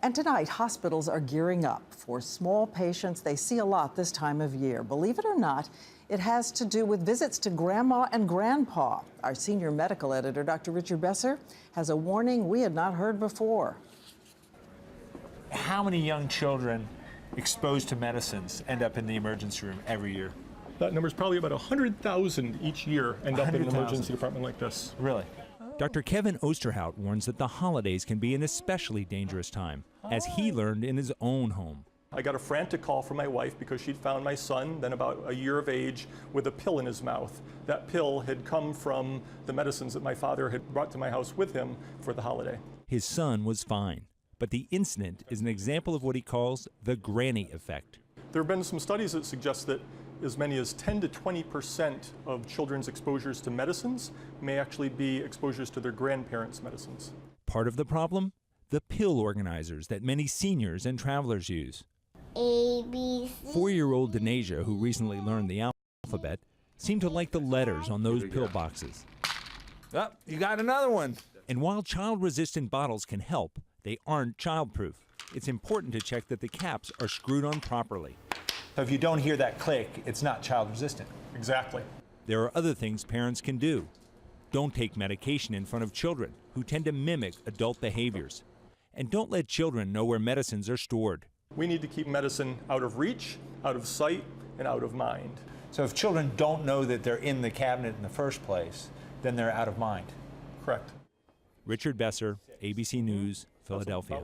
And tonight, hospitals are gearing up for small patients they see a lot this time of year. Believe it or not, it has to do with visits to grandma and grandpa. Our senior medical editor, Dr. Richard Besser, has a warning we had not heard before. How many young children exposed to medicines end up in the emergency room every year? That number is probably about 100,000 each year end up in an emergency department like this. Really? Dr. Kevin Osterhout warns that the holidays can be an especially dangerous time, as he learned in his own home. I got a frantic call from my wife because she'd found my son, then about a year of age, with a pill in his mouth. That pill had come from the medicines that my father had brought to my house with him for the holiday. His son was fine, but the incident is an example of what he calls the granny effect. There have been some studies that suggest that as many as 10 to 20% of children's exposures to medicines may actually be exposures to their grandparents' medicines. Part of the problem? The pill organizers that many seniors and travelers use. A, B, C. 4-year-old Denasia, who recently learned the alphabet, seemed to like the letters on those pill boxes. Oh, you got another one. And while child-resistant bottles can help, they aren't child-proof. It's important to check that the caps are screwed on properly. So if you don't hear that click, it's not child resistant. Exactly. There are other things parents can do. Don't take medication in front of children who tend to mimic adult behaviors. And don't let children know where medicines are stored. We need to keep medicine out of reach, out of sight, and out of mind. So if children don't know that they're in the cabinet in the first place, then they're out of mind. Correct. Richard Besser, ABC News, Philadelphia.